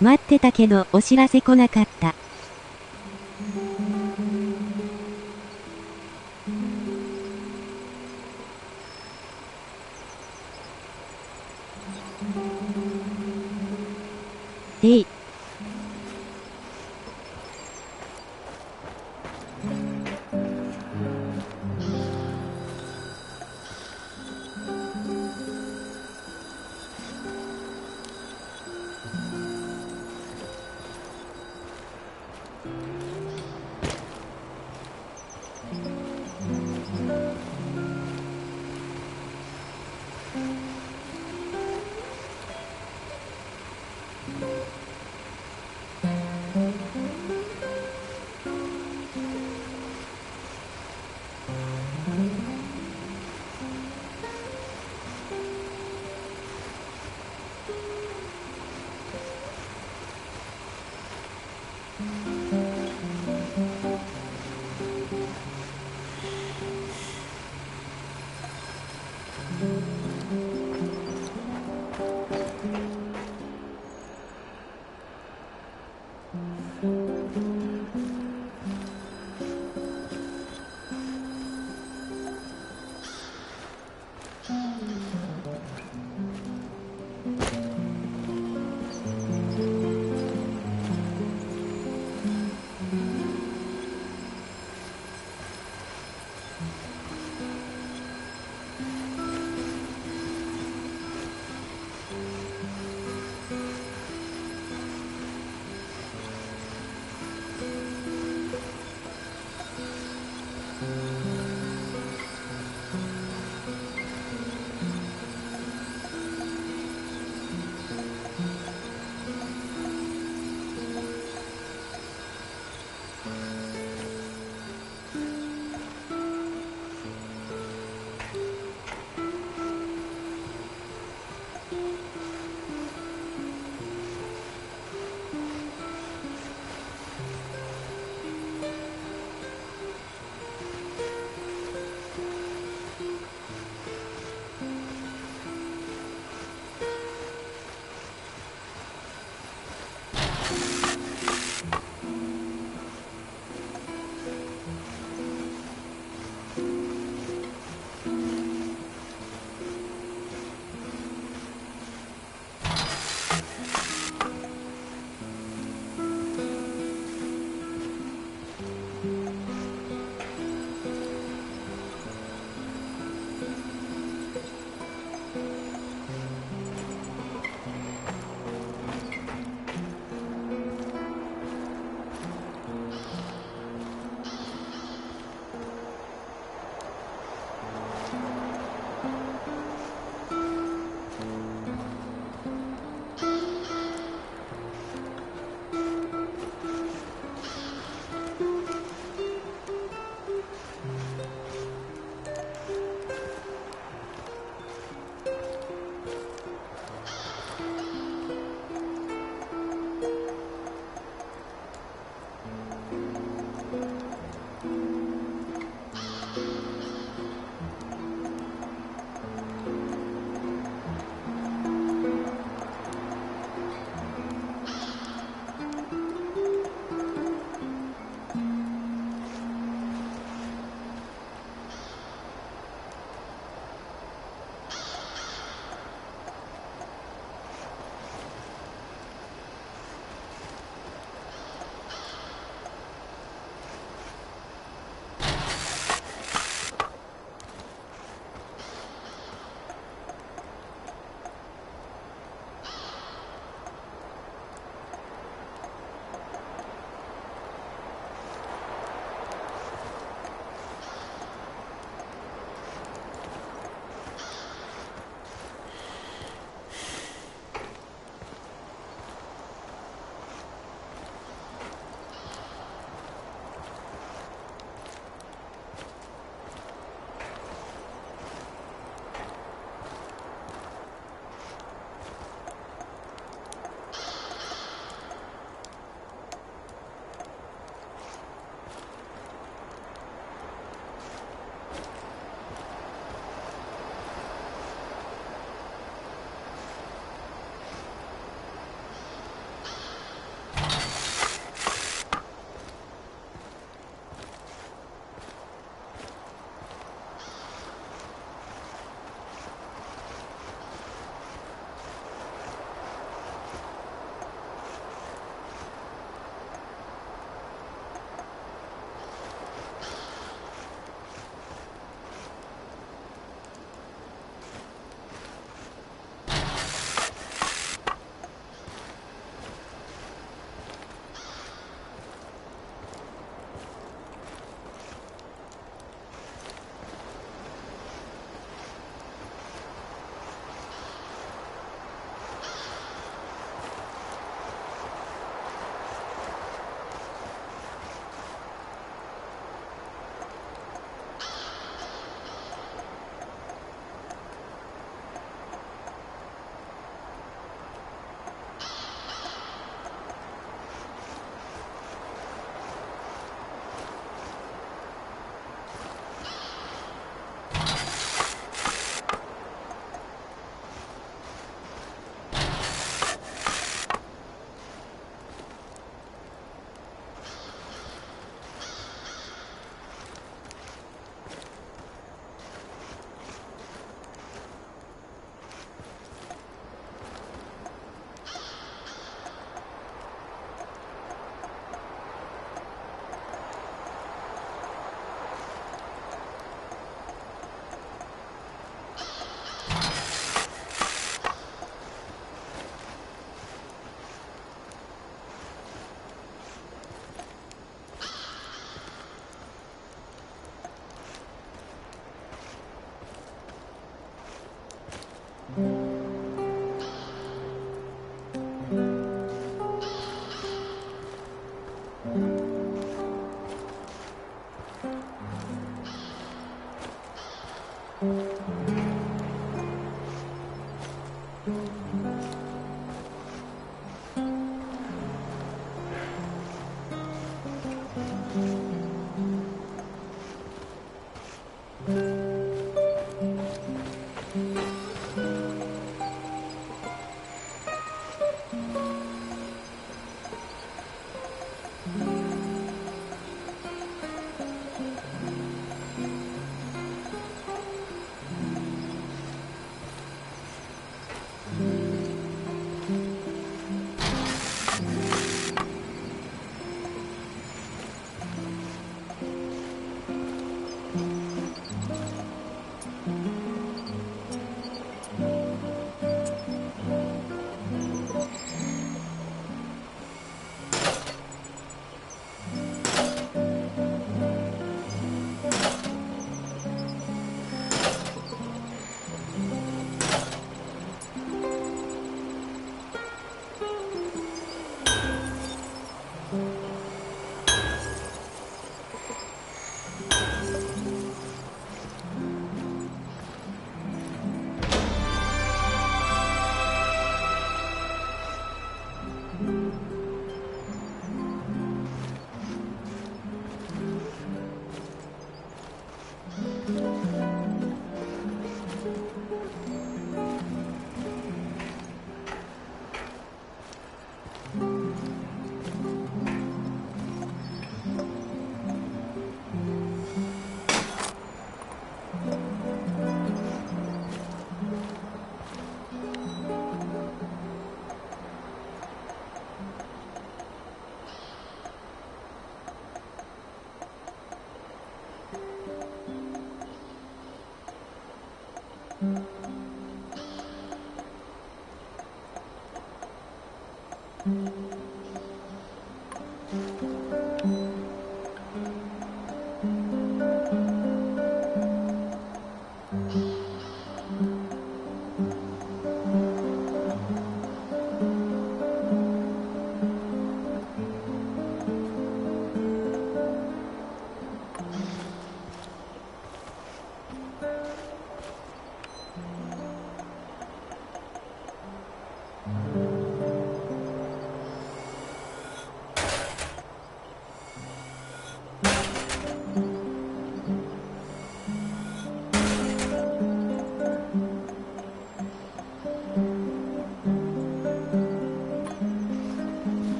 待ってたけどお知らせ来なかった。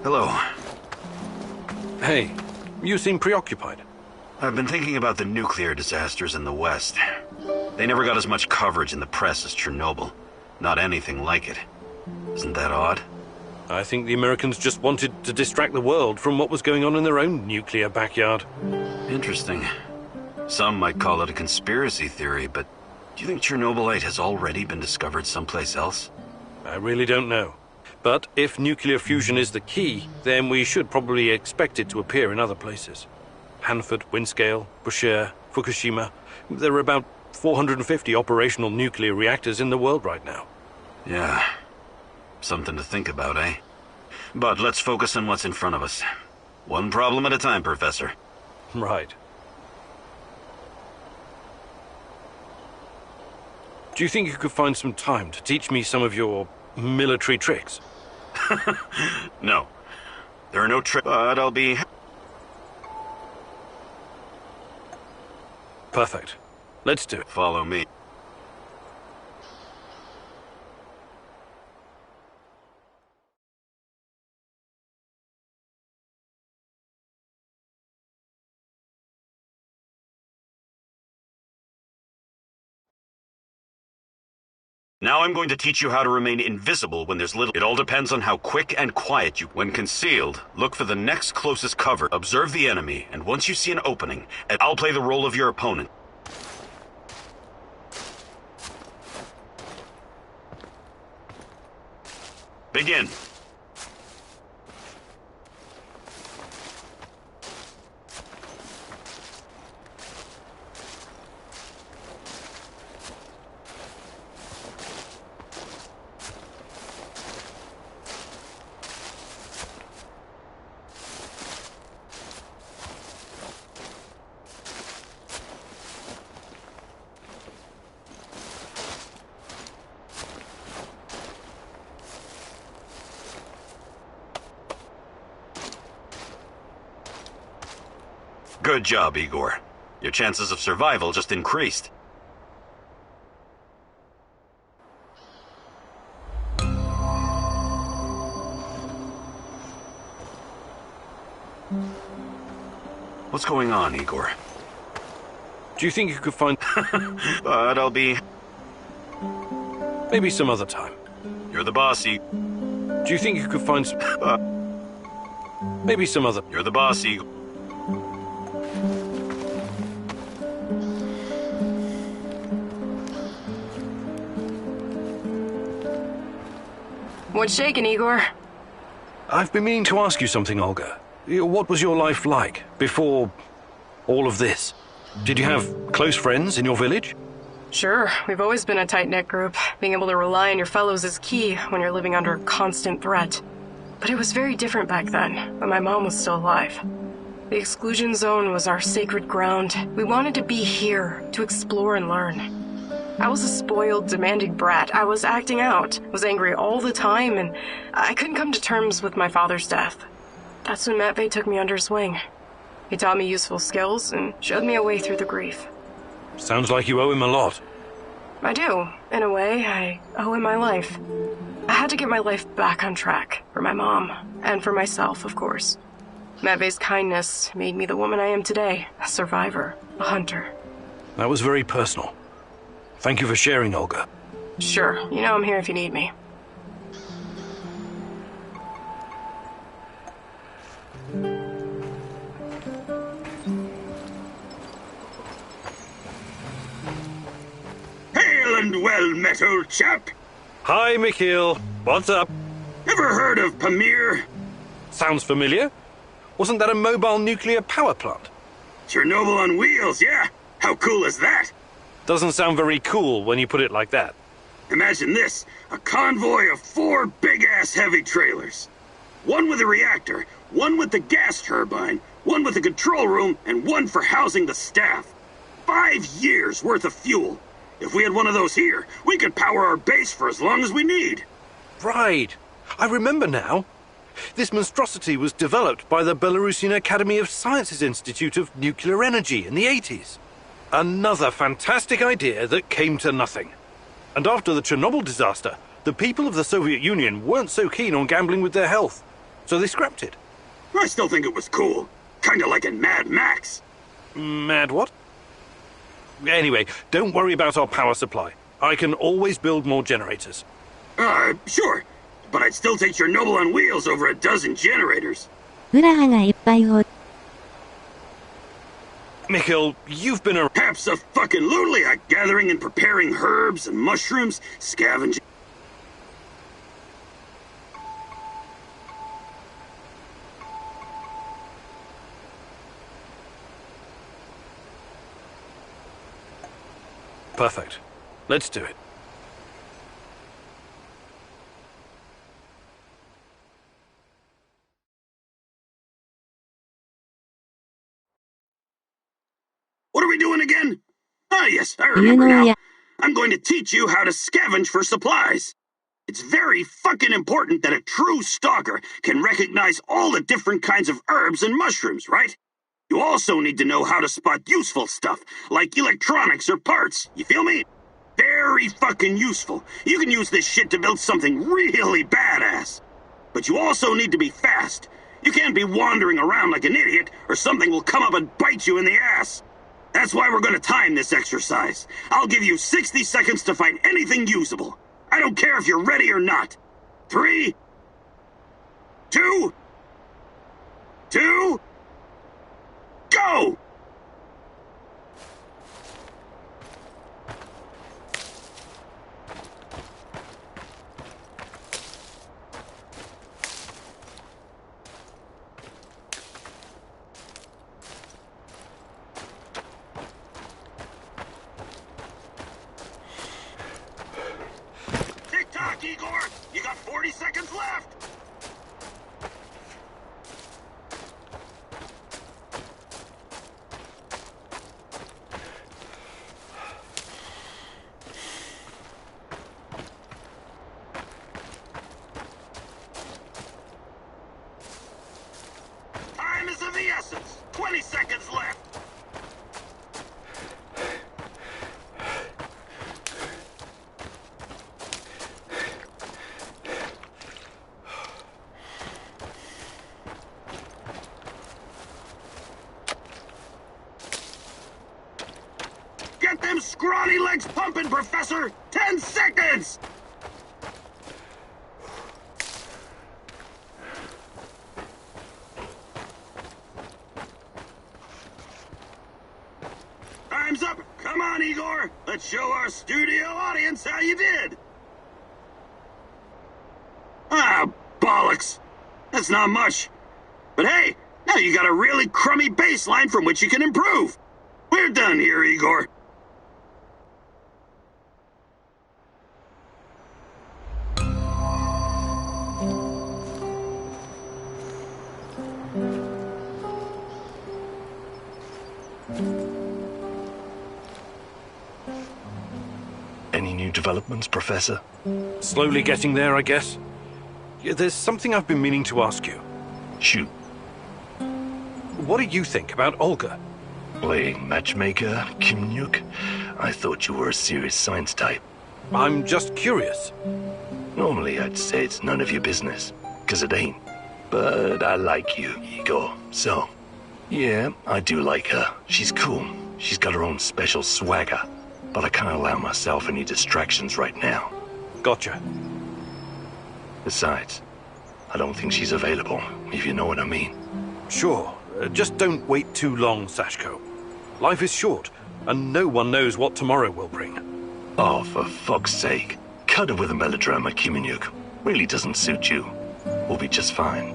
Hello. Hey, you seem preoccupied. I've been thinking about the nuclear disasters in the West. They never got as much coverage in the press as Chernobyl. Not anything like it. Isn't that odd? I think the Americans just wanted to distract the world from what was going on in their own nuclear backyard. Interesting. Some might call it a conspiracy theory, but do you think Chernobylite has already been discovered someplace else? I really don't know. But if nuclear fusion is the key, then we should probably expect it to appear in other places. Hanford, Windscale, Bushehr, Fukushima. There are about 450 operational nuclear reactors in the world right now. Yeah. Something to think about, eh? But let's focus on what's in front of us. One problem at a time, Professor. Right. Do you think you could find some time to teach me some of your military tricks? No. There are no tricks, but I'll be... Perfect. Let's do it. Follow me. Now I'm going to teach you how to remain invisible when there's little... It all depends on how quick and quiet you... When concealed, look for the next closest cover, observe the enemy, and once you see an opening, I'll play the role of your opponent. Begin. Good job, Igor. Your chances of survival just increased. What's going on, Igor? Do you think you could find... But I'll be... Maybe some other time. You're the boss, Igor. Do you think you could find some... Maybe some other... You're the boss, Igor. What's shaking, Igor? I've been meaning to ask you something, Olga. What was your life like before all of this? Did you have close friends in your village? Sure, we've always been a tight-knit group. Being able to rely on your fellows is key when you're living under constant threat. But it was very different back then, when my mom was still alive. The exclusion zone was our sacred ground. We wanted to be here, to explore and learn. I was a spoiled, demanding brat. I was acting out, was angry all the time, and I couldn't come to terms with my father's death. That's when Matvey took me under his wing. He taught me useful skills and showed me a way through the grief. Sounds like you owe him a lot. I do. In a way, I owe him my life. I had to get my life back on track, for my mom, and for myself, of course. Matvey's kindness made me the woman I am today, a survivor, a hunter. That was very personal. Thank you for sharing, Olga. Sure, you know I'm here if you need me. Hail and well met, old chap. Hi, Mikhail. What's up? Ever heard of Pamir? Sounds familiar. Wasn't that a mobile nuclear power plant? Chernobyl on wheels, yeah? How cool is that? Doesn't sound very cool when you put it like that. Imagine this, a convoy of 4 big-ass heavy trailers. One with a reactor, one with the gas turbine, one with the control room, and one for housing the staff. 5 years worth of fuel. If we had one of those here, we could power our base for as long as we need. Right. I remember now. This monstrosity was developed by the Belarusian Academy of Sciences Institute of Nuclear Energy in the 80s. Another fantastic idea that came to nothing. And after the Chernobyl disaster, the people of the Soviet Union weren't so keen on gambling with their health, so they scrapped it. I still think it was cool. Kinda like in Mad Max. Mad what? Anyway, don't worry about our power supply. I can always build more generators. Sure. But I'd still take Chernobyl on wheels over a dozen generators. ウラハがいっぱいおる。 Mikhail, you've been a... Abso-fucking-lutely, gathering and preparing herbs and mushrooms, scavenging... Perfect. Let's do it. What are we doing again? Ah, yes, I remember now. I'm going to teach you how to scavenge for supplies. It's very fucking important that a true stalker can recognize all the different kinds of herbs and mushrooms, right? You also need to know how to spot useful stuff, like electronics or parts, you feel me? Very fucking useful. You can use this shit to build something really badass. But you also need to be fast. You can't be wandering around like an idiot, or something will come up and bite you in the ass. That's why we're gonna time this exercise. I'll give you 60 seconds to find anything usable. I don't care if you're ready or not. 3, 2, go! Tick-tock, Igor! You got 40 seconds left! scrawny legs pumping, Professor! 10 seconds! Time's up! Come on, Igor! Let's show our studio audience how you did! Ah, bollocks! That's not much. But hey, now you got a really crummy baseline from which you can improve. We're done here, Igor. Any new developments, Professor? Slowly getting there, I guess. Yeah, there's something I've been meaning to ask you. Shoot. What do you think about Olga? Playing matchmaker, Kim Nyuk? I thought you were a serious science type. I'm just curious. Normally I'd say it's none of your business, 'cause it ain't. But I like you, Igor, so... Yeah, I do like her. She's cool. She's got her own special swagger. But I can't allow myself any distractions right now. Gotcha. Besides, I don't think she's available, if you know what I mean. Sure. Just don't wait too long, Sashko. Life is short, and no one knows what tomorrow will bring. Oh, for fuck's sake. Cut it with a melodrama, Kim Nyuk. Really doesn't suit you. We'll be just fine.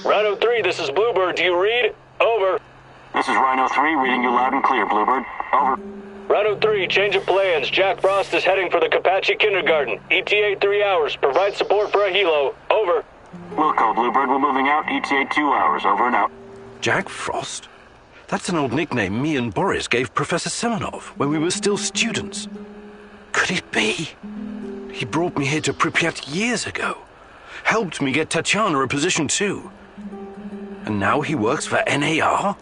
Rhino 3, this is Bluebird. Do you read? Over. This is Rhino 3, reading you loud and clear, Bluebird. Over. Rhino 3, change of plans. Jack Frost is heading for the Kapachi Kindergarten. ETA 3 hours. Provide support for a helo. Over. Wilco, Bluebird, we're moving out. ETA 2 hours. Over and out. Jack Frost? That's an old nickname me and Boris gave Professor Semenov when we were still students. Could it be? He brought me here to Pripyat years ago. Helped me get Tatiana a position too. And now he works for NAR?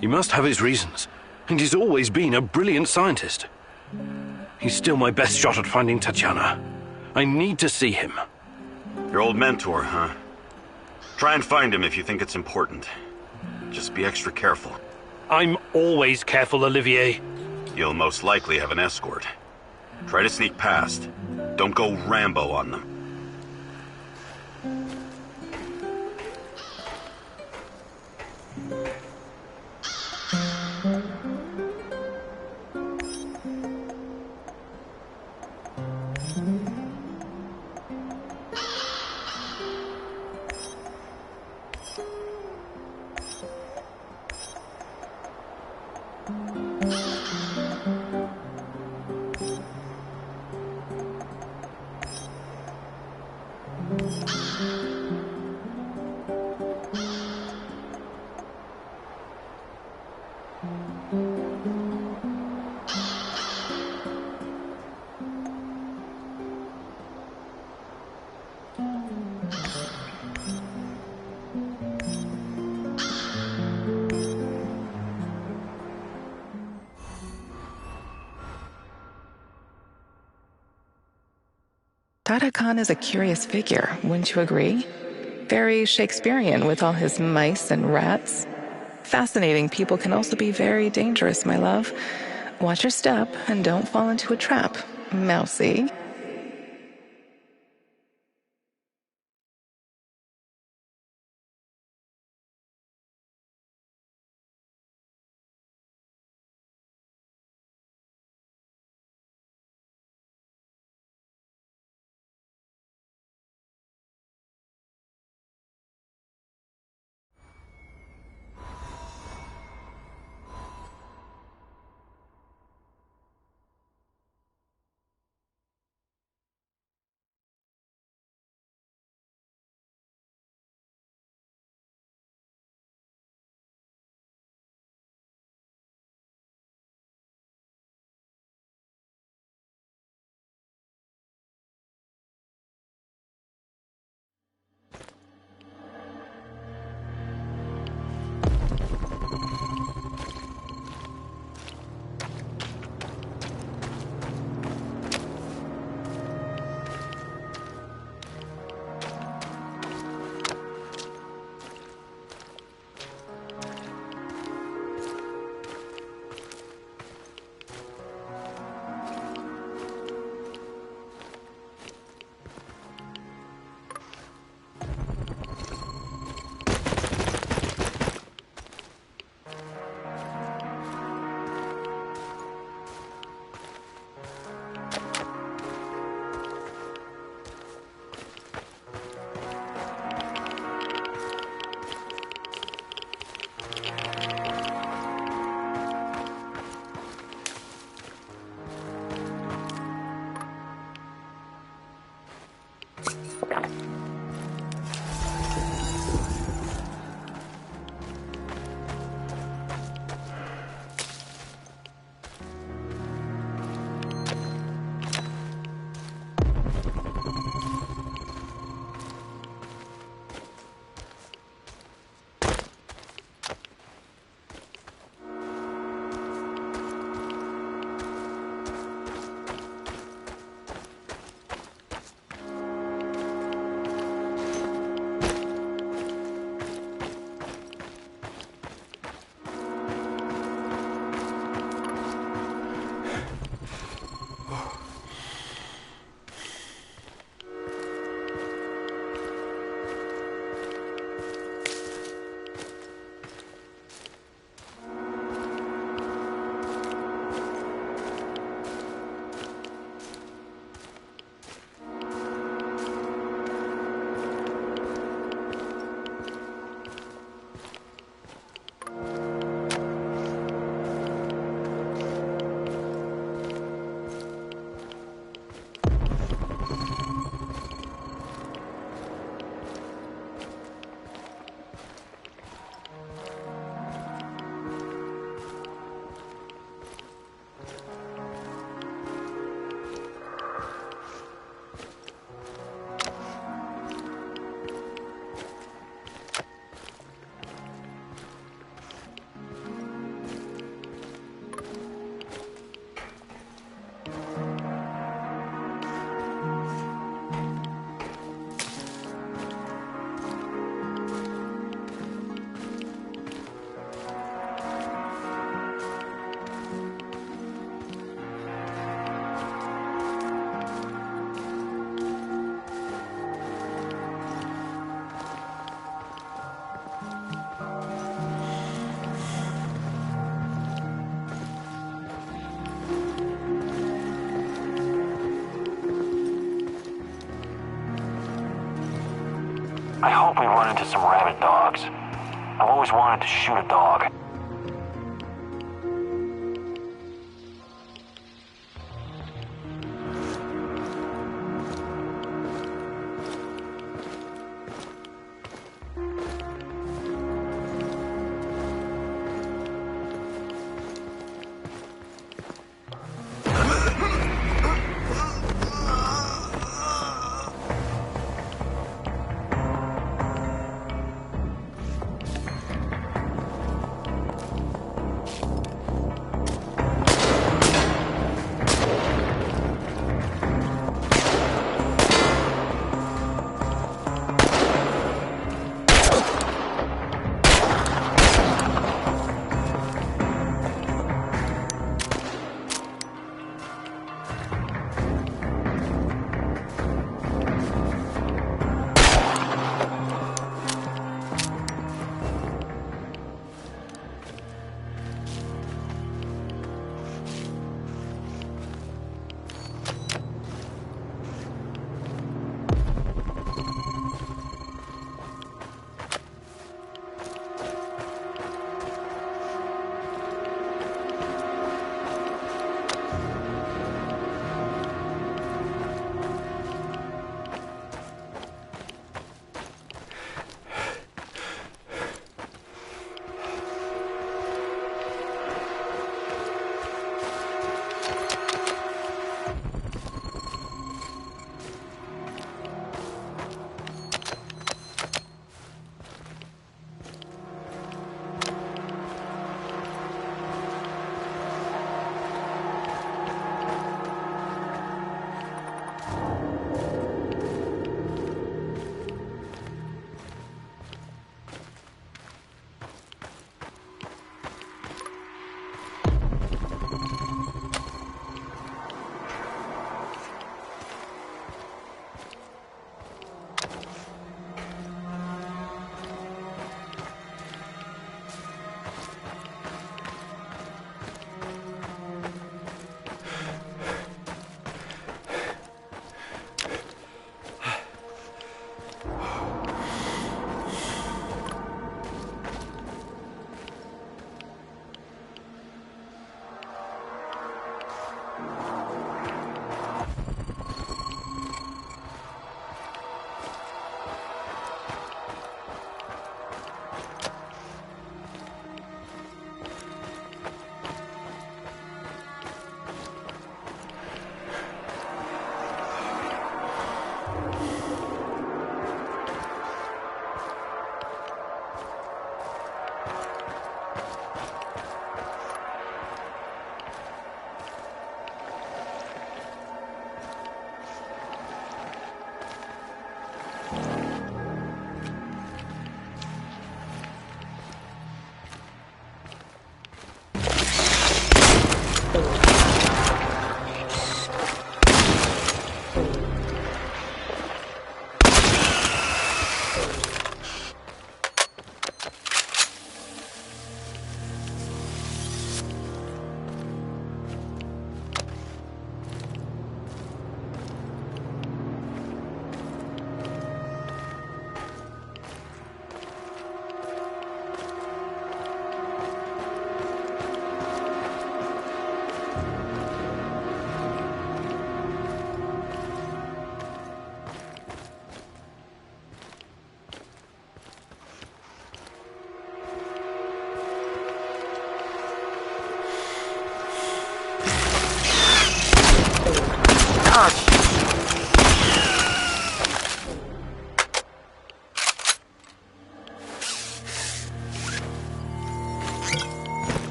He must have his reasons, and he's always been a brilliant scientist. He's still my best shot at finding Tatiana. I need to see him. Your old mentor, huh? Try and find him if you think it's important. Just be extra careful. I'm always careful, Olivier. You'll most likely have an escort. Try to sneak past. Don't go Rambo on them. Dada Khan is a curious figure, wouldn't you agree? Very Shakespearean with all his mice and rats. Fascinating people can also be very dangerous, my love. Watch your step and don't fall into a trap, mousy. I hope we run into some rabid dogs. I've always wanted to shoot a dog.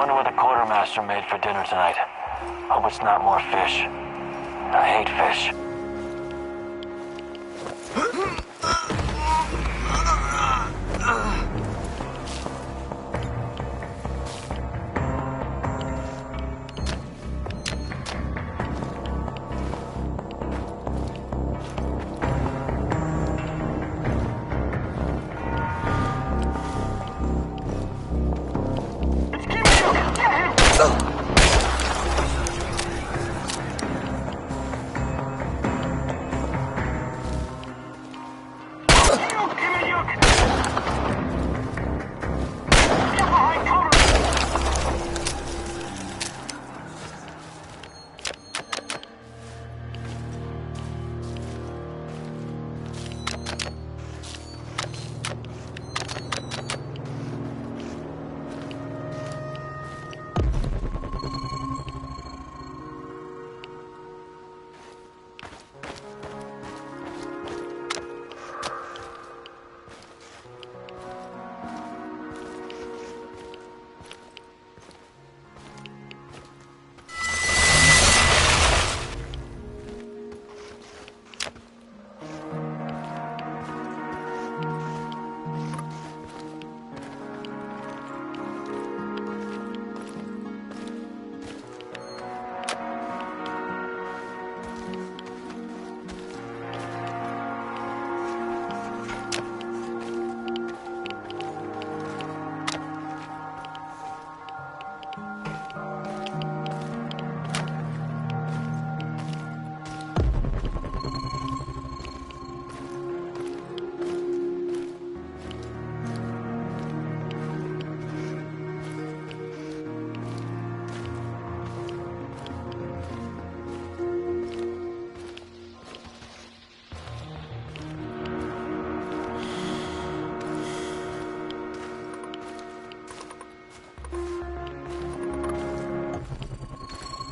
Wonder what the quartermaster made for dinner tonight. Hope it's not more fish. I hate fish.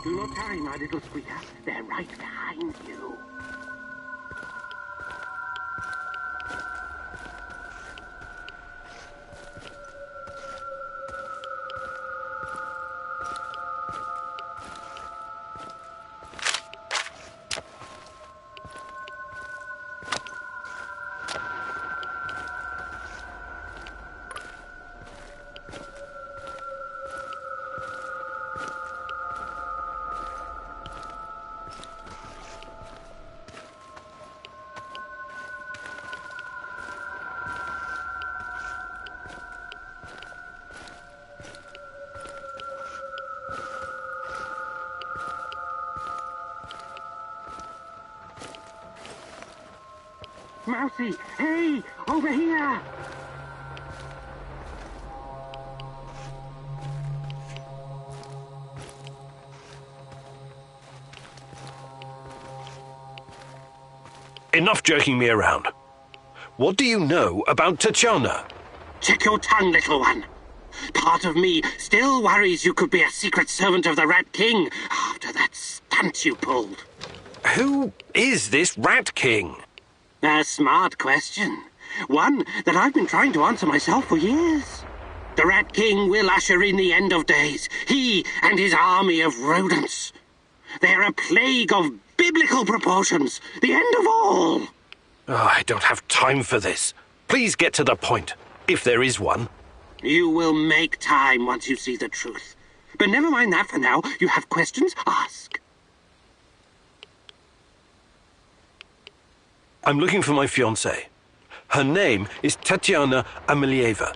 Do not tarry, my little squeaker. They're right behind you. Mousy, hey, over here! Enough jerking me around. What do you know about Tatiana? Check your tongue, little one. Part of me still worries you could be a secret servant of the Rat King after that stunt you pulled. Who is this Rat King? A smart question. One that I've been trying to answer myself for years. The Rat King will usher in the end of days. He and his army of rodents. They're a plague of biblical proportions. The end of all. Oh, I don't have time for this. Please get to the point, if there is one. You will make time once you see the truth. But never mind that for now. You have questions? Ask. I'm looking for my fiancée. Her name is Tatiana Amelieva.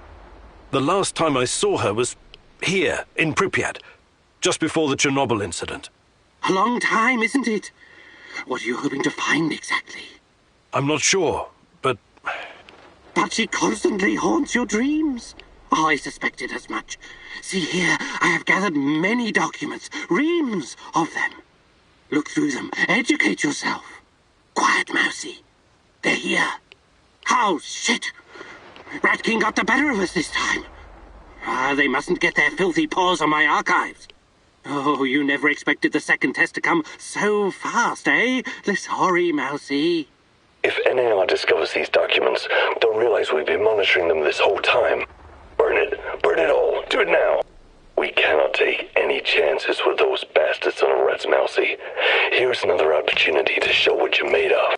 The last time I saw her was here, in Pripyat, just before the Chernobyl incident. A long time, isn't it? What are you hoping to find exactly? I'm not sure, but... But she constantly haunts your dreams. Oh, I suspected as much. See here, I have gathered many documents, reams of them. Look through them, educate yourself. Quiet, Mousy. They're here. Oh, shit. Rat King got the better of us this time. They mustn't get their filthy paws on my archives. Oh, you never expected the second test to come so fast, eh? Sorry, Mousy. If NAR discovers these documents, they'll realize we've been monitoring them this whole time. Burn it all. Do it now. We cannot take any chances with those bastards on a rat's mousey. Here's another opportunity to show what you're made of.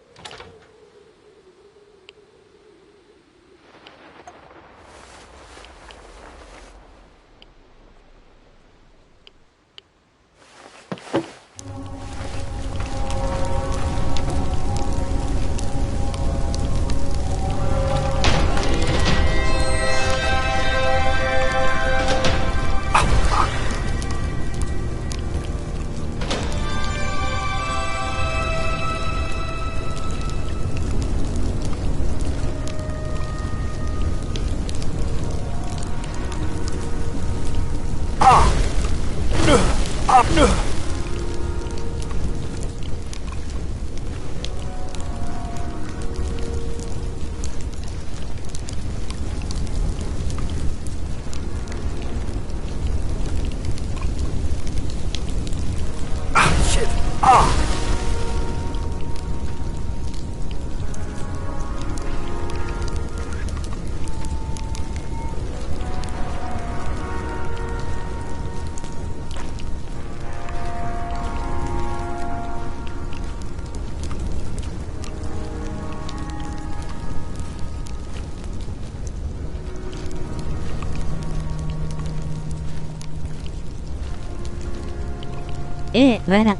わら。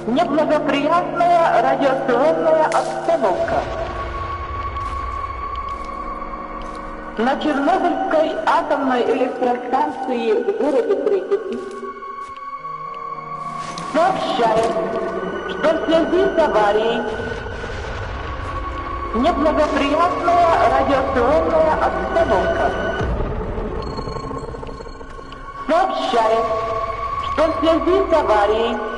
Неблагоприятная радиационная обстановка. На Чернобыльской атомной электростанции в городе Припяти сообщает, что в связи с аварией неблагоприятная радиационная обстановка. Сообщает, что в связи с аварией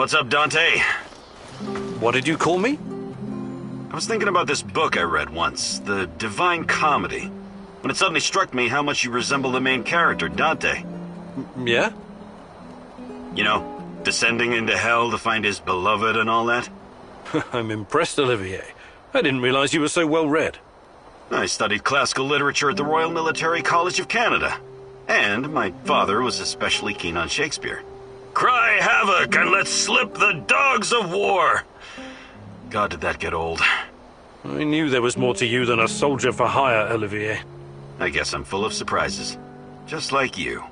What's up, Dante? What did you call me? I was thinking about this book I read once, The Divine Comedy, when it suddenly struck me how much you resemble the main character, Dante. Yeah? You know, descending into hell to find his beloved and all that. I'm impressed, Olivier. I didn't realize you were so well read. I studied classical literature at the Royal Military College of Canada. And my father was especially keen on Shakespeare. Cry havoc and let's slip the dogs of war! God, did that get old. I knew there was more to you than a soldier for hire, Olivier. I guess I'm full of surprises. Just like you.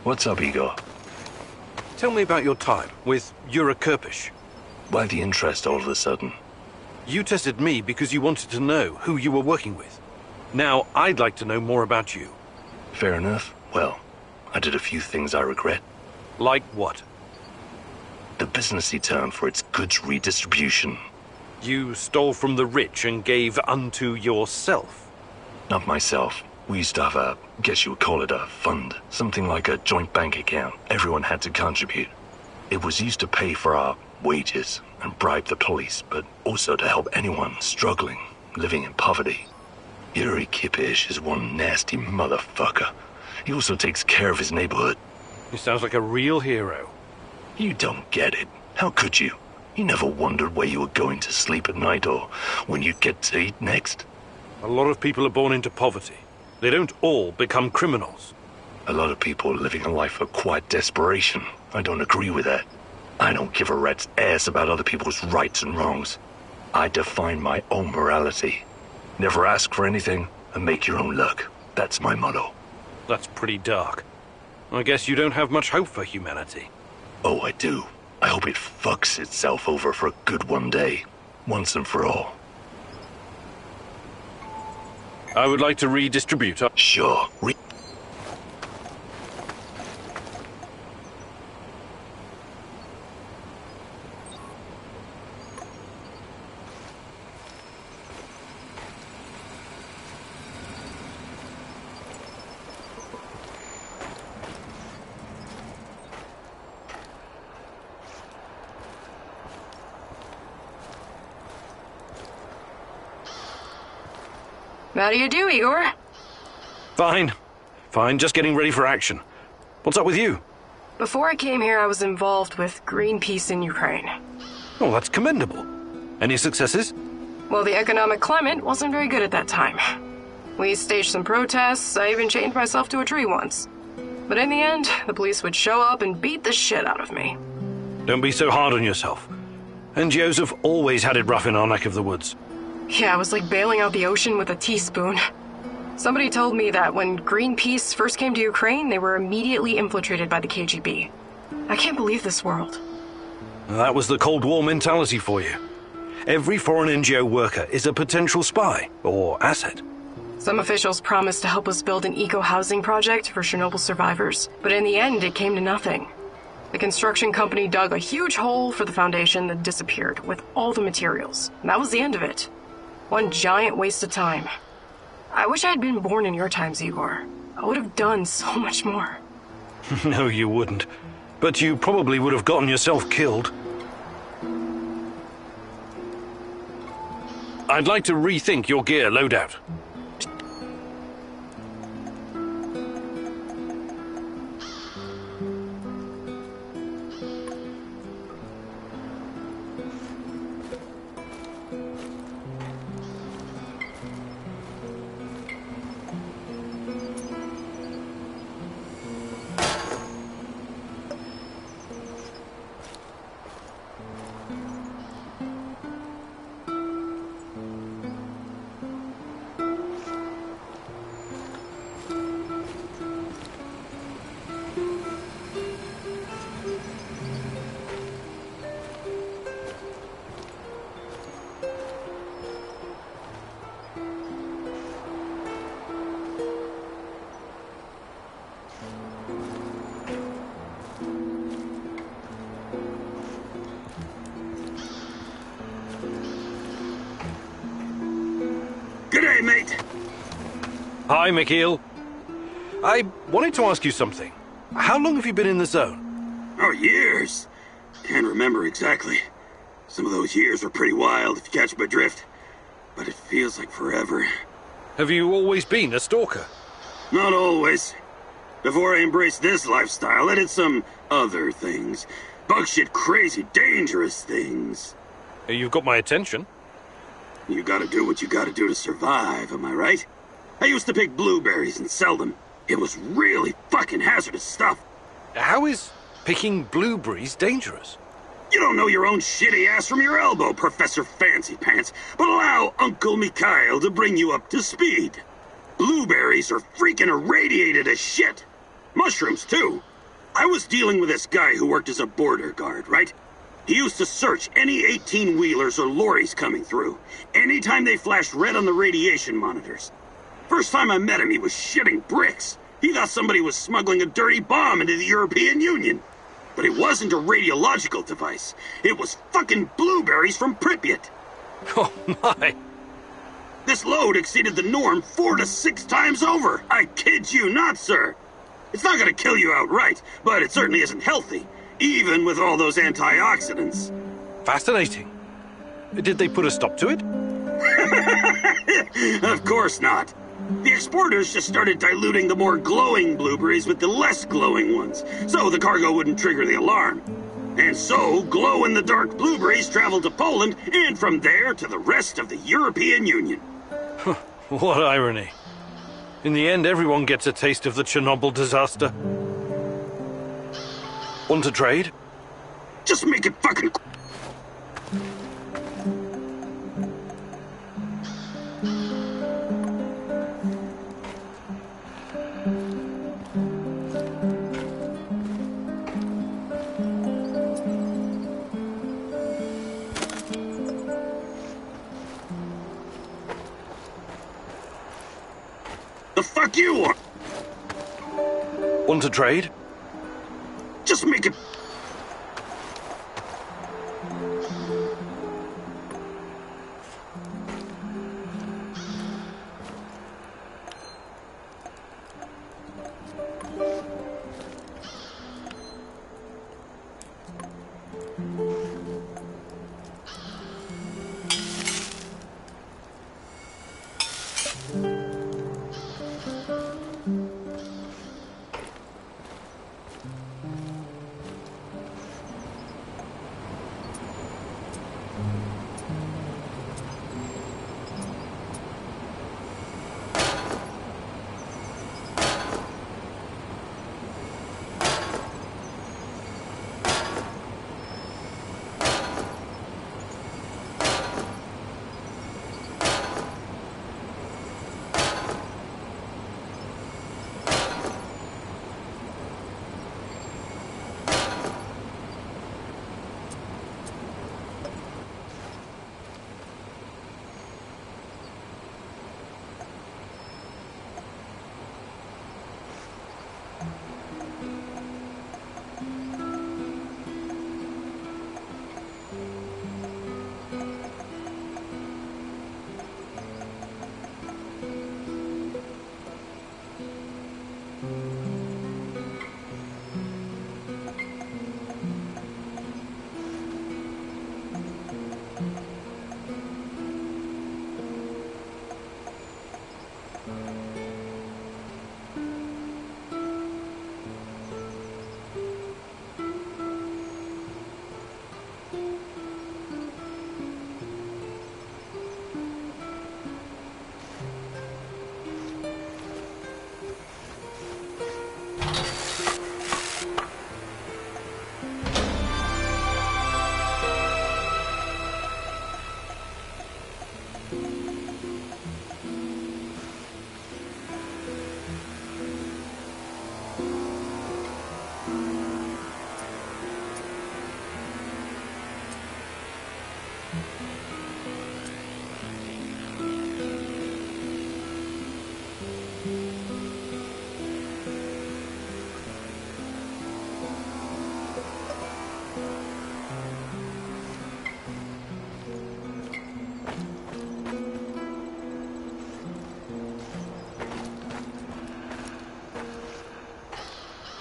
What's up, Igor? Tell me about your time with Yura Kirpish. Why the interest all of a sudden? You tested me because you wanted to know who you were working with. Now, I'd like to know more about you. Fair enough. Well, I did a few things I regret. Like what? The businessy term for its goods redistribution. You stole from the rich and gave unto yourself. Not myself. We used to have a, guess you would call it a fund. Something like a joint bank account. Everyone had to contribute. It was used to pay for our wages and bribe the police, but also to help anyone struggling, living in poverty. Yuri Kipish is one nasty motherfucker. He also takes care of his neighborhood. He sounds like a real hero. You don't get it. How could you? You never wondered where you were going to sleep at night or when you'd get to eat next? A lot of people are born into poverty. They don't all become criminals. A lot of people are living a life of quiet desperation. I don't agree with that. I don't give a rat's ass about other people's rights and wrongs. I define my own morality. Never ask for anything and make your own luck. That's my motto. That's pretty dark. I guess you don't have much hope for humanity. Oh, I do. I hope it fucks itself over for good one day. Once and for all. I would like to redistribute. Sure. How do you do, Igor? Fine. Fine, just getting ready for action. What's up with you? Before I came here, I was involved with Greenpeace in Ukraine. Oh, that's commendable. Any successes? Well, the economic climate wasn't very good at that time. We staged some protests, I even chained myself to a tree once. But in the end, the police would show up and beat the shit out of me. Don't be so hard on yourself. NGOs have always had it rough in our neck of the woods. Yeah, it was like bailing out the ocean with a teaspoon. Somebody told me that when Greenpeace first came to Ukraine, they were immediately infiltrated by the KGB. I can't believe this world. That was the Cold War mentality for you. Every foreign NGO worker is a potential spy or asset. Some officials promised to help us build an eco-housing project for Chernobyl survivors, but in the end, it came to nothing. The construction company dug a huge hole for the foundation that disappeared with all the materials. And that was the end of it. One giant waste of time. I wish I had been born in your times, Igor. I would have done so much more. No, you wouldn't. But you probably would have gotten yourself killed. I'd like to rethink your gear loadout. G'day, mate. Hi, Mikhail. I wanted to ask you something. How long have you been in the zone? Oh, years. Can't remember exactly. Some of those years were pretty wild, if you catch my drift. But it feels like forever. Have you always been a stalker? Not always. Before I embraced this lifestyle, I did some other things. Bug shit, crazy, dangerous things. You've got my attention. You gotta do what you gotta do to survive, am I right? I used to pick blueberries and sell them. It was really fucking hazardous stuff. How is picking blueberries dangerous? You don't know your own shitty ass from your elbow, Professor Fancy Pants, but allow Uncle Mikhail to bring you up to speed. Blueberries are freaking irradiated as shit. Mushrooms, too. I was dealing with this guy who worked as a border guard, right? He used to search any 18-wheelers or lorries coming through, anytime they flashed red on the radiation monitors. First time I met him, he was shitting bricks. He thought somebody was smuggling a dirty bomb into the European Union. But it wasn't a radiological device. It was fucking blueberries from Pripyat. Oh, my. This load exceeded the norm 4 to 6 times over. I kid you not, sir. It's not gonna kill you outright, but it certainly isn't healthy, even with all those antioxidants. Fascinating. Did they put a stop to it? Of course not. The exporters just started diluting the more glowing blueberries with the less glowing ones, so the cargo wouldn't trigger the alarm. And so, glow-in-the-dark blueberries traveled to Poland, and from there to the rest of the European Union. What irony. In the end, everyone gets a taste of the Chernobyl disaster. Want to trade? Just make it fucking... The fuck you want? Want to trade? Just make it...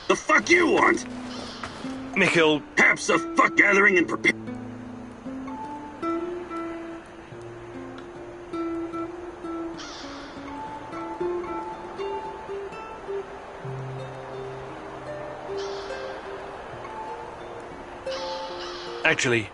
The fuck you want? Mikhail... Have some fuck gathering and prepare... Actually...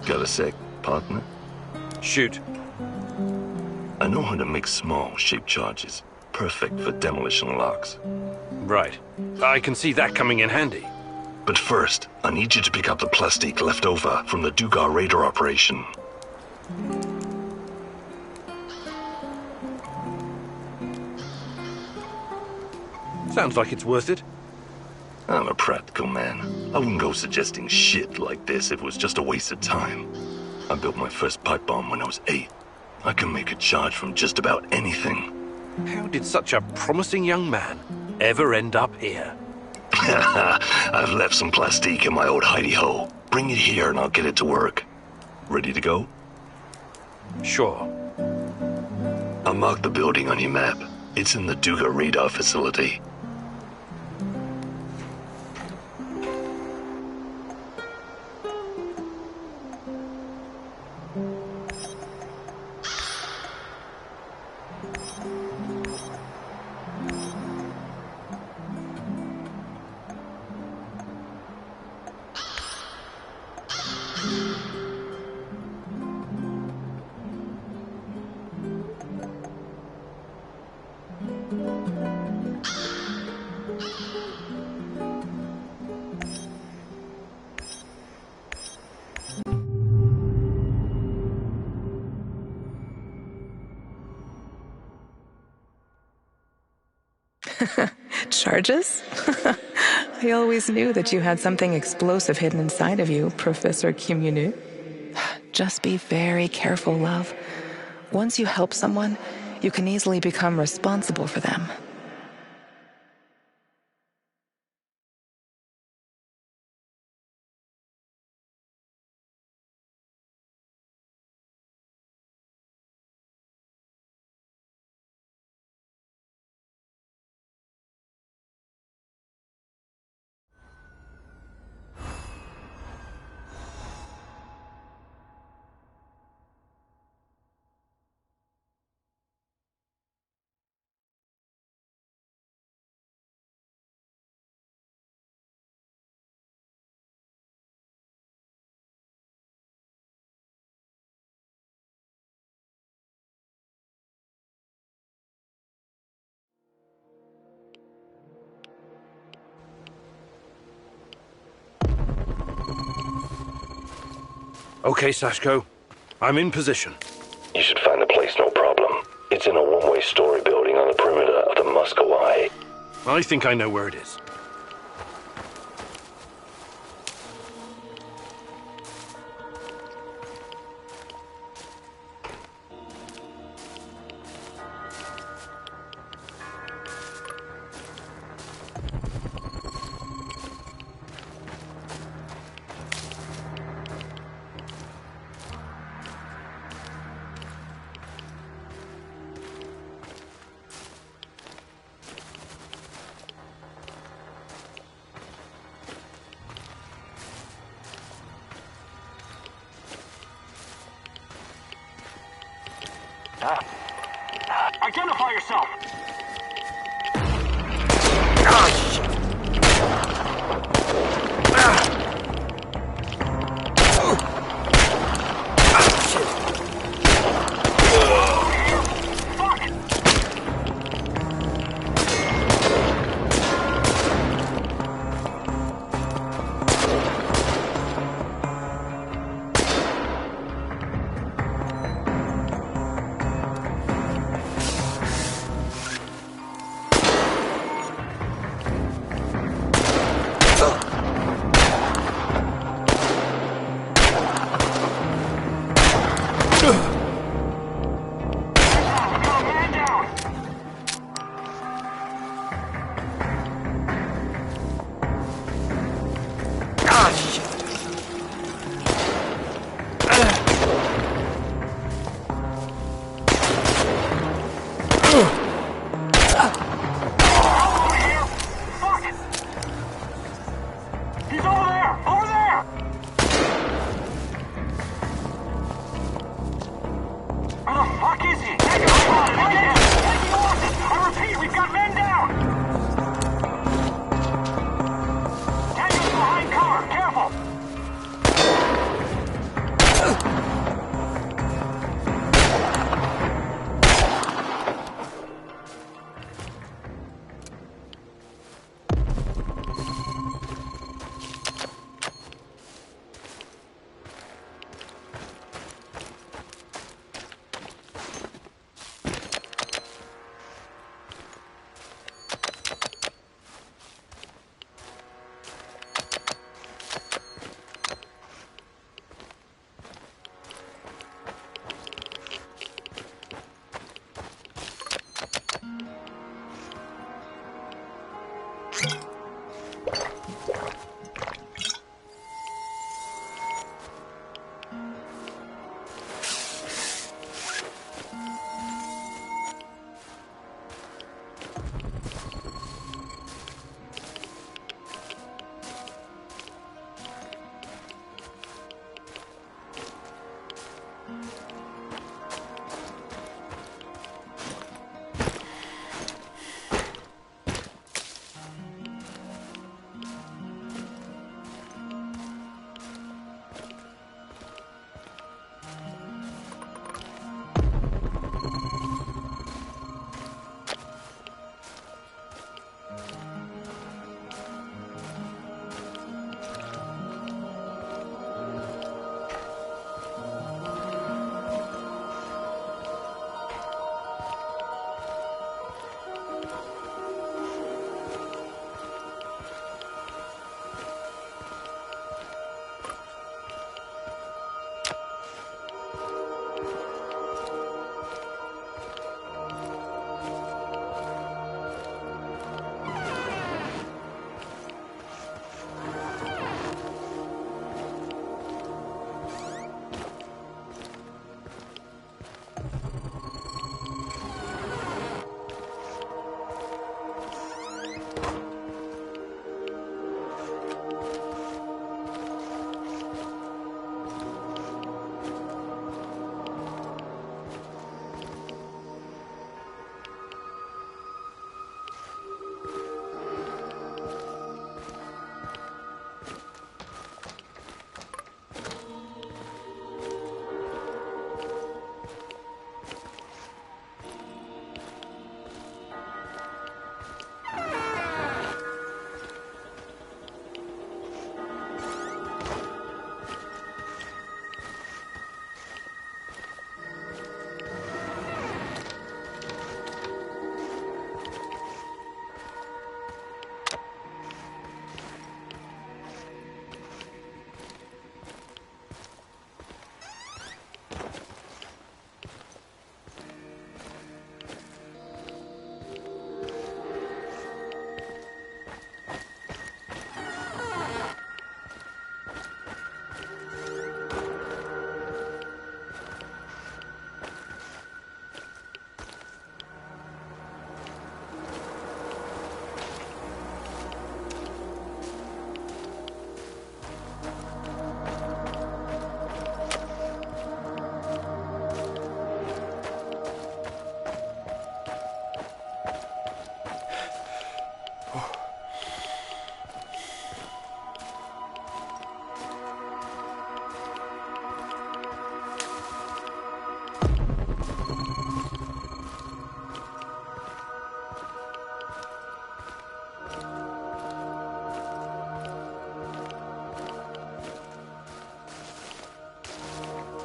Got a sec, partner? Shoot. I know how to make small, shaped charges. Perfect for demolition locks. Right. I can see that coming in handy. But first, I need you to pick up the plastique left over from the Dugar radar operation. Sounds like it's worth it. I'm a practical man. I wouldn't go suggesting shit like this if it was just a waste of time. I built my first pipe bomb when I was 8. I can make a charge from just about anything. How did such a promising young man ever end up here? I've left some plastique in my old hidey-hole. Bring it here and I'll get it to work. Ready to go? Sure. I'll mark the building on your map. It's in the Duga radar facility. Charges? I always knew that you had something explosive hidden inside of you, Professor Kimunu. Just be very careful, love. Once you help someone, you can easily become responsible for them. Okay, Sashko. I'm in position. You should find the place, no problem. It's in a one-way story building on the perimeter of the Muscovy. I think I know where it is. Identify yourself!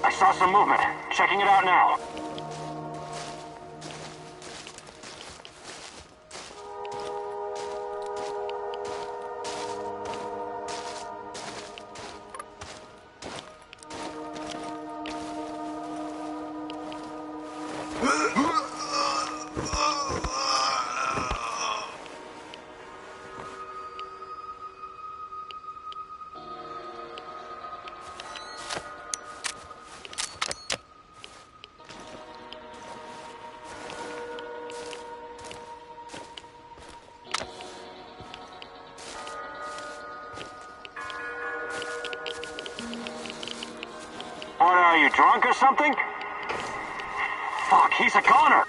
I saw some movement. Checking it out now. What are you, drunk or something? Fuck, he's a goner!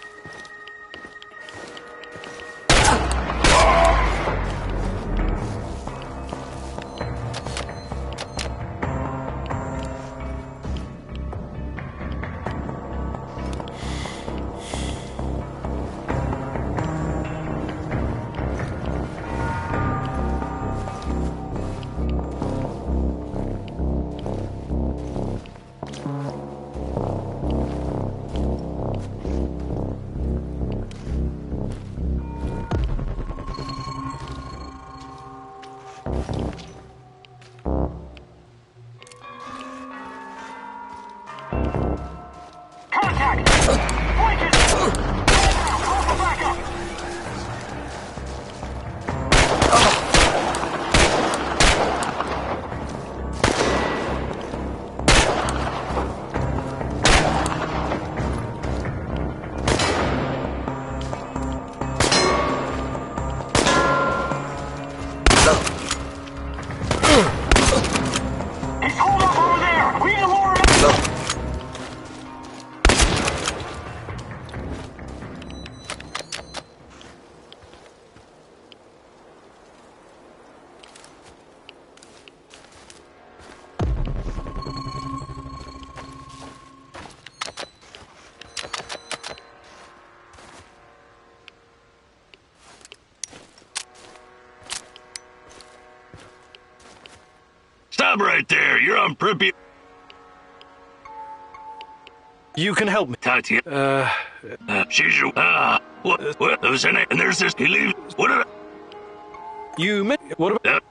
Stop right there. You're on Pripyat. You can help me. Tatya. She's what? Lieutenant, and there's this. He leaves. What did You met. What about.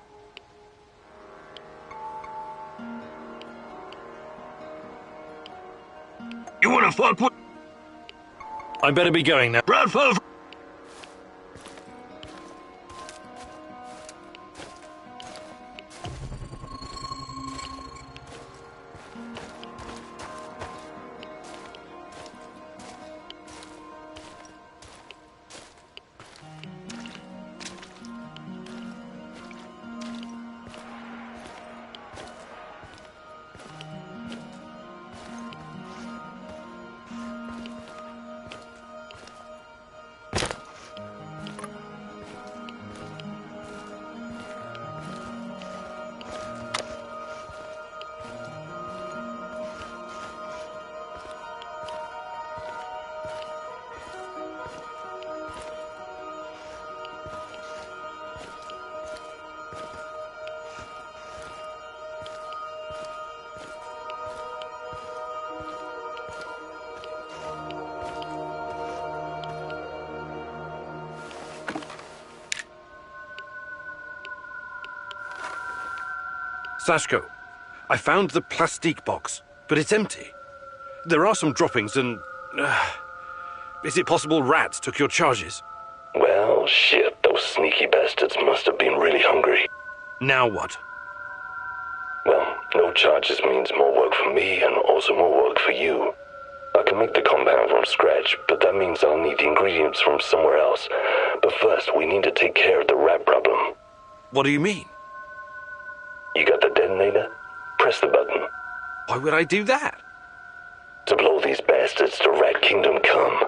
You wanna fuck with. I better be going now. Bradford. Sashko, I found the plastique box, but it's empty. There are some droppings and... is it possible rats took your charges? Well, shit, those sneaky bastards must have been really hungry. Now what? Well, no charges means more work for me and also more work for you. I can make the compound from scratch, but that means I'll need the ingredients from somewhere else. But first, we need to take care of the rat problem. What do you mean? You got the detonator? Press the button. Why would I do that? To blow these bastards to Rat Kingdom come.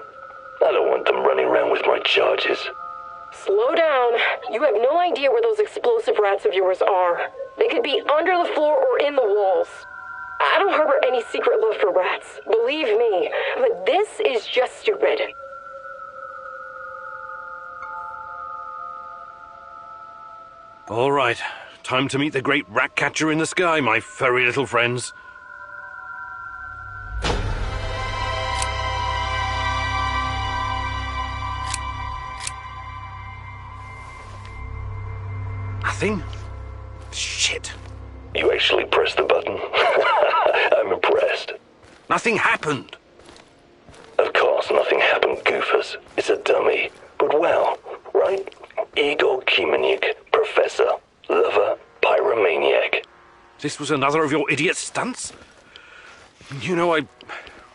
I don't want them running around with my charges. Slow down. You have no idea where those explosive rats of yours are. They could be under the floor or in the walls. I don't harbor any secret love for rats, believe me, but this is just stupid. All right. Time to meet the great rat catcher in the sky, my furry little friends. Nothing? Shit. You actually pressed the button? I'm impressed. Nothing happened. Of course nothing happened, goofus. It's a dummy. But well, right? Igor Kimenyuk, professor, lover, pyromaniac. This was another of your idiot stunts? You know,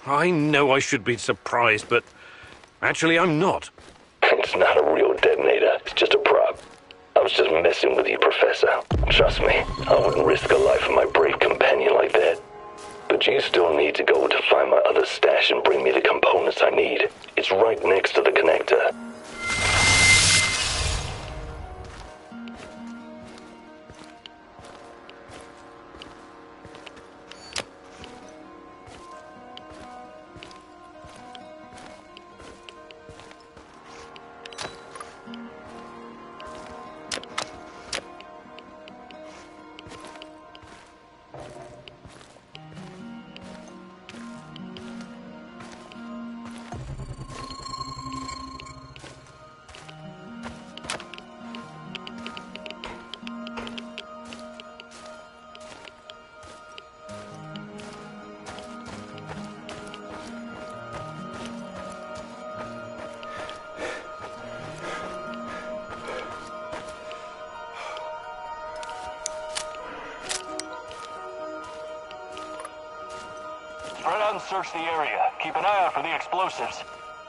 I know I should be surprised, but actually I'm not. It's not a real detonator. It's just a prop. I was just messing with you, Professor. Trust me, I wouldn't risk the life of my brave companion like that. But you still need to go to find my other stash and bring me the components I need. It's right next to the connector. Spread out and search the area. Keep an eye out for the explosives.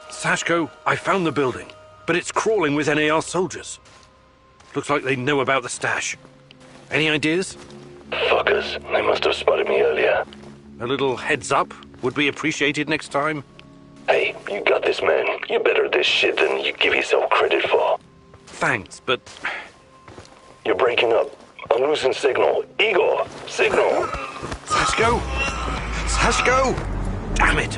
Sashko, I found the building, but it's crawling with NAR soldiers. Looks like they know about the stash. Any ideas? Fuckers, they must have spotted me earlier. A little heads up would be appreciated next time. Hey, you got this, man. You're better at this shit than you give yourself credit for. Thanks, but... You're breaking up. I'm losing signal. Igor, signal! Sashko! Sashko! Damn it!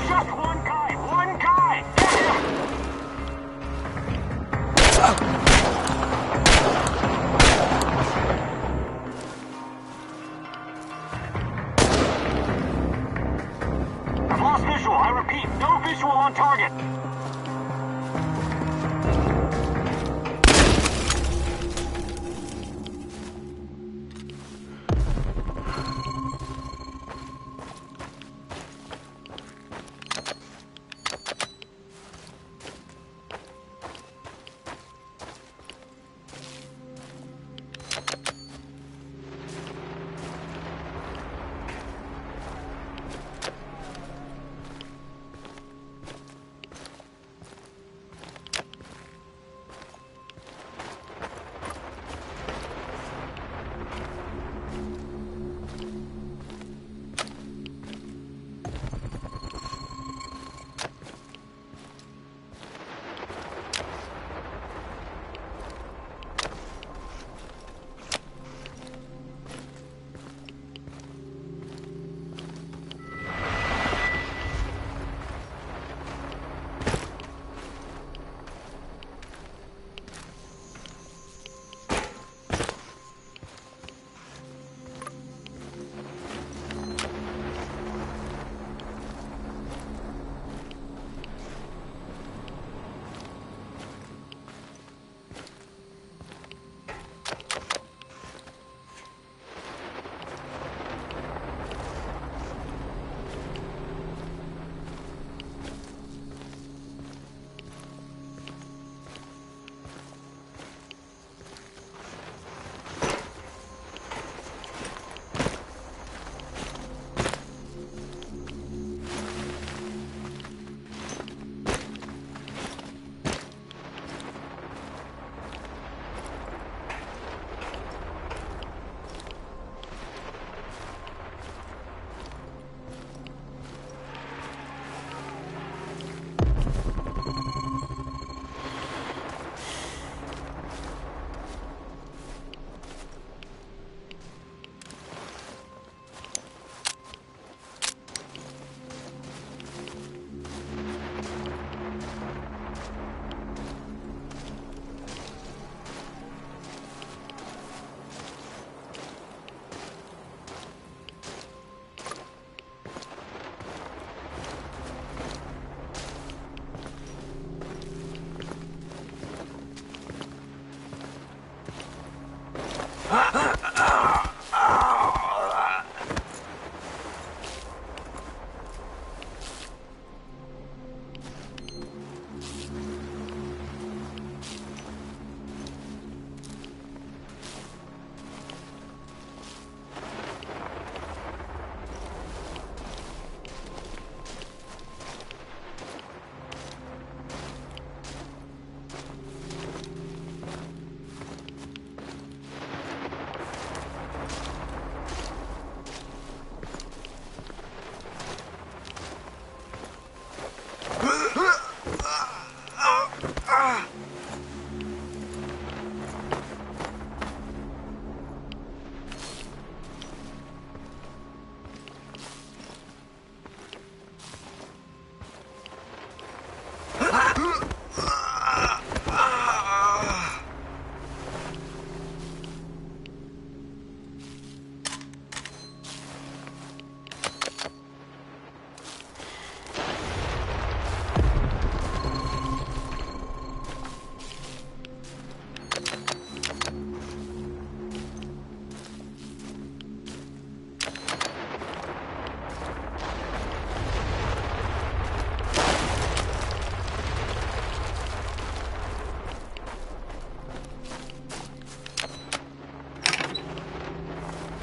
Just one guy! One guy! I've lost visual. I repeat, no visual on target.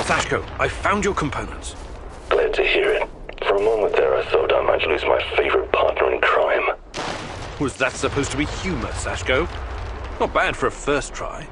Sashko, I found your components. Glad to hear it. For a moment there, I thought I might lose my favorite partner in crime. Was that supposed to be humor, Sashko? Not bad for a first try.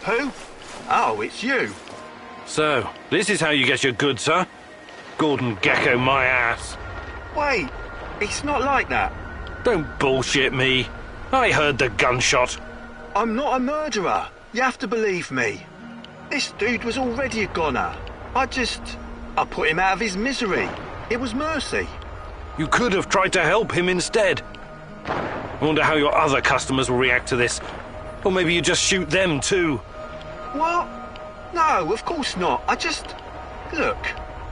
Who? Oh, it's you. So, this is how you get your goods, huh? Gordon Gecko my ass. Wait, it's not like that. Don't bullshit me. I heard the gunshot. I'm not a murderer. You have to believe me. This dude was already a goner. I put him out of his misery. It was mercy. You could have tried to help him instead. I wonder how your other customers will react to this. Or maybe you just shoot them too. What? No, of course not. Look,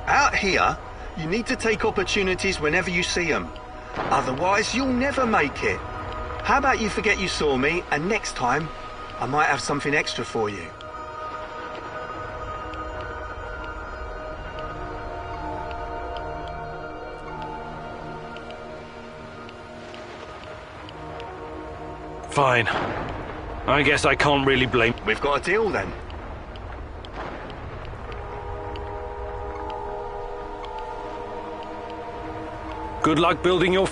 out here, you need to take opportunities whenever you see them. Otherwise, you'll never make it. How about you forget you saw me, and next time, I might have something extra for you. Fine. I guess I can't really blame... We've got a deal then. Good luck building your...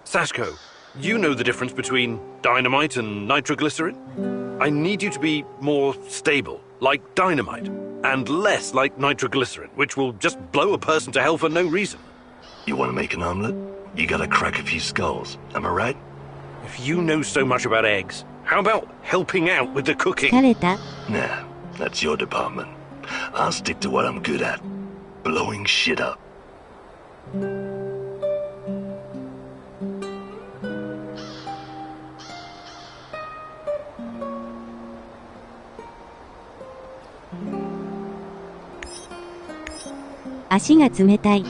Sashko, you know the difference between dynamite and nitroglycerin? I need you to be more stable, like dynamite, and less like nitroglycerin, which will just blow a person to hell for no reason. You want to make an omelet? You gotta crack a few skulls, am I right? If you know so much about eggs, how about helping out with the cooking? Nah, that's your department. I'll stick to what I'm good at. Blowing shit up. Ashiが冷たい。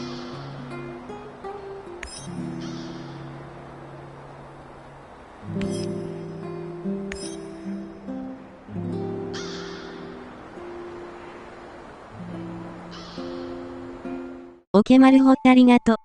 オケマルホありがと。